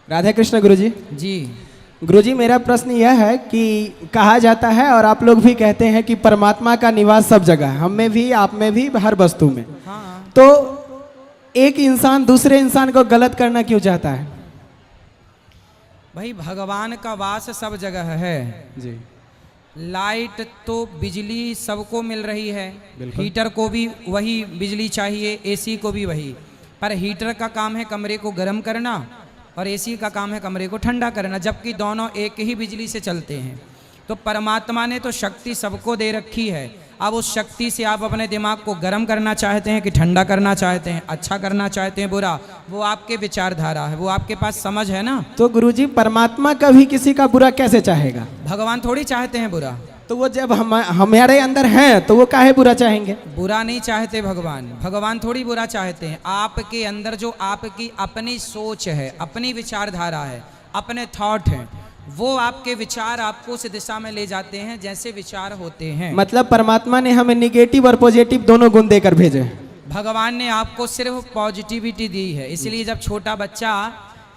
राधे कृष्ण गुरुजी। जी गुरुजी, मेरा प्रश्न यह है कि कहा जाता है और आप लोग भी कहते हैं कि परमात्मा का निवास सब जगह है, हम में भी, आप में भी, हर वस्तु में। हाँ। तो एक इंसान दूसरे इंसान को गलत करना क्यों चाहता है? भाई, भगवान का वास सब जगह है जी। लाइट तो बिजली सबको मिल रही है, बिल्कुल। हीटर को भी वही बिजली चाहिए, एसी को भी वही। पर हीटर का काम है कमरे को गर्म करना और एसी का काम है कमरे को ठंडा करना, जबकि दोनों एक ही बिजली से चलते हैं। तो परमात्मा ने तो शक्ति सबको दे रखी है। अब उस शक्ति से आप अपने दिमाग को गर्म करना चाहते हैं कि ठंडा करना चाहते हैं, अच्छा करना चाहते हैं, बुरा, वो आपके विचारधारा है, वो आपके पास समझ है ना। तो गुरुजी, परमात्मा कभी किसी का बुरा कैसे चाहेगा? भगवान थोड़ी चाहते हैं बुरा। तो वो जब हमारे अंदर हैं तो वो काहे बुरा चाहेंगे? बुरा नहीं चाहते भगवान, भगवान थोड़ी बुरा चाहते हैं। आपके अंदर जो आपकी अपनी सोच है, अपनी विचारधारा है, अपने थॉट हैं, वो आपके विचार आपको उस दिशा में ले जाते हैं जैसे विचार होते हैं। मतलब परमात्मा ने हमें निगेटिव और पॉजिटिव दोनों गुण देकर भेजे हैं। भगवान ने आपको सिर्फ पॉजिटिविटी दी है। इसलिए जब छोटा बच्चा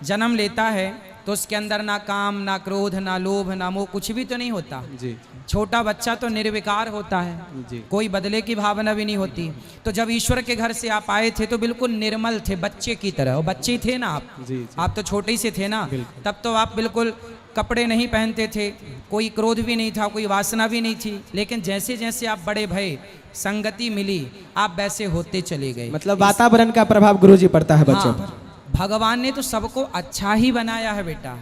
जन्म लेता है तो उसके अंदर ना काम, ना क्रोध, ना लोभ, ना मोह, कुछ भी तो नहीं होता। जी। छोटा बच्चा तो निर्विकार होता है, जी। कोई बदले की भावना भी नहीं होती। तो जब ईश्वर के घर से आप आए थे तो बिल्कुल निर्मल थे, बच्चे की तरह। और बच्चे ही थे ना आप। जी। आप तो छोटे ही से थे ना। तब तो आप बिल्कुल कपड़े नहीं पहनते थे, कोई क्रोध भी नहीं था, कोई वासना भी नहीं थी। लेकिन जैसे जैसे आप बड़े भये, संगति मिली, आप वैसे होते चले गए। मतलब वातावरण का प्रभाव गुरुजी पड़ता है बच्चों पर। हाँ, भगवान ने तो सबको अच्छा ही बनाया है बेटा।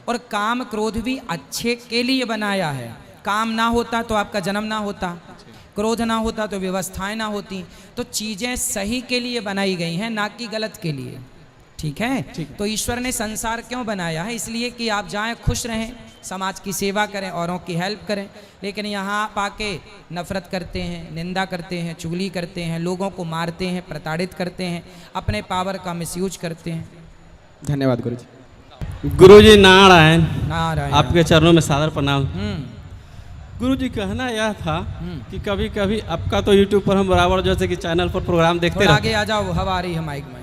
और काम क्रोध भी अच्छे के लिए बनाया है। काम ना होता तो आपका जन्म ना होता, क्रोध ना होता तो व्यवस्थाएं ना होती। तो चीजें सही के लिए बनाई गई हैं, ना कि गलत के लिए। ठीक है। तो ईश्वर ने संसार क्यों बनाया है? इसलिए कि आप जाएं, खुश रहें, समाज की सेवा करें, औरों की हेल्प करें। लेकिन यहाँ आप आके नफरत करते हैं, निंदा करते हैं, चुगली करते हैं, लोगों को मारते हैं, प्रताड़ित करते हैं, अपने पावर का मिसयूज करते हैं। धन्यवाद गुरुजी। गुरुजी नारायण, नारायण। आपके चरणों में सादर प्रणाम। गुरुजी, कहना यह था कि कभी कभी आपका तो यूट्यूब पर हम बराबर जैसे कि चैनल पर प्रोग्राम देखते रहते। आगे आ जाओ, हवा आ रही है माइक में।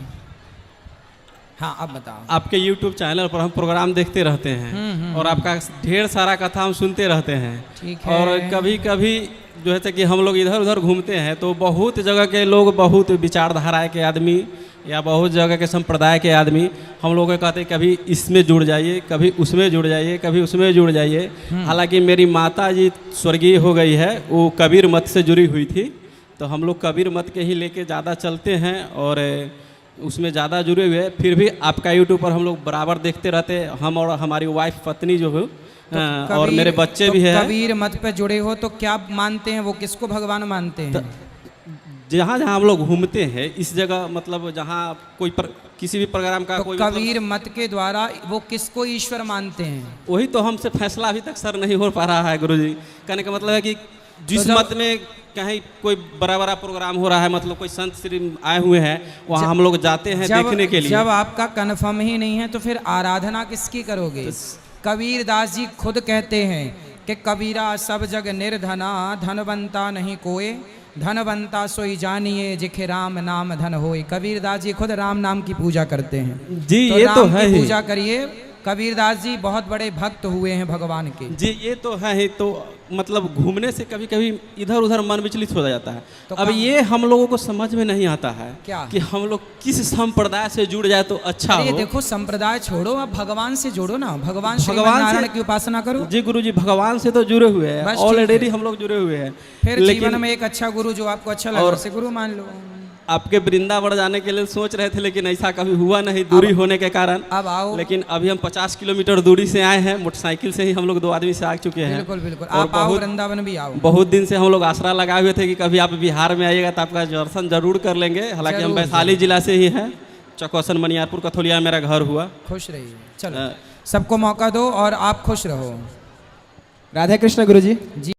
हाँ, अब बताओ। आपके यूट्यूब चैनल पर हम प्रोग्राम देखते रहते हैं और आपका ढेर सारा कथा हम सुनते रहते हैं। ठीक है। और कभी कभी जो है कि हम लोग इधर उधर घूमते हैं तो बहुत जगह के लोग, बहुत विचारधारा के आदमी या बहुत जगह के संप्रदाय के आदमी हम लोग को कहते हैं कभी इसमें जुड़ जाइए, कभी उसमें जुड़ जाइए, कभी उसमें जुड़ जाइए। हालांकि मेरी माता जी स्वर्गीय हो गई है, वो कबीर मत से जुड़ी हुई थी, तो हम लोग कबीर मत के ही लेके ज़्यादा चलते हैं और उसमें ज़्यादा जुड़े हुए हैं। फिर भी आपका यूट्यूब पर हम लोग बराबर देखते रहते हैं, हम और हमारी वाइफ पत्नी जो है और मेरे बच्चे भी हैं। कबीर मत पे जुड़े हो तो क्या मानते हैं? वो किसको भगवान मानते हैं? जहाँ जहाँ हम लोग घूमते हैं इस जगह, मतलब जहाँ कोई किसी भी प्रोग्राम का तो कोई कबीर मत के द्वारा वो किसको ईश्वर मानते हैं? वही तो हमसे फैसला अभी तक सर नहीं हो पा रहा है गुरुजी। कहने का मतलब है कि जिस तो मत में कहीं कोई बड़ा बड़ा प्रोग्राम हो रहा है, मतलब कोई संत श्री आए हुए हैं, वहाँ हम लोग जाते हैं देखने के लिए। जब आपका कन्फर्म ही नहीं है तो फिर आराधना किसकी करोगे? कबीर दास जी खुद कहते हैं कि कबीरा सब जग निर्धना, धनवंता नहीं कोई, धनवंता सोई जानिए जिखे राम नाम धन होए। कबीर दास जी खुद राम नाम की पूजा करते हैं। जी, तो ये राम तो है की ही। पूजा करिए। कबीर दास जी बहुत बड़े भक्त हुए हैं भगवान के। जी, ये तो है ही। तो मतलब घूमने से कभी कभी इधर उधर मन विचलित हो जाता है। तो अब ये हम लोगों को समझ में नहीं आता है क्या? कि हम लोग किस संप्रदाय से जुड़ जाए तो अच्छा हो। देखो, संप्रदाय छोड़ो, अब भगवान से जोड़ो ना। भगवान नारायण की उपासना करो। जी गुरुजी, भगवान से तो जुड़े हुए हैं, बस ठीक ऑलरेडी है। हम लोग जुड़े हुए हैं। फिर जीवन में एक अच्छा गुरु जो आपको अच्छा लगे उसे गुरु मान लो। आपके वृंदावन जाने के लिए सोच रहे थे, लेकिन ऐसा कभी हुआ नहीं दूरी होने के कारण। अब आओ। लेकिन अभी हम 50 किलोमीटर दूरी से आए हैं, मोटरसाइकिल से ही हम लोग 2 आदमी से आ चुके हैं। बिल्कुल बिल्कुल। और आप आओ, वृंदावन भी आओ। बहुत दिन से हम लोग आसरा लगाए हुए थे कि कभी आप बिहार में आइएगा तो आपका दर्शन जरूर कर लेंगे। हालांकि हम वैशाली जिला से ही हैं, चकौसन मनियारपुर कथोलिया मेरा घर हुआ। खुश रहिए, चलो सबको मौका दो और आप खुश रहो। राधे कृष्ण गुरुजी।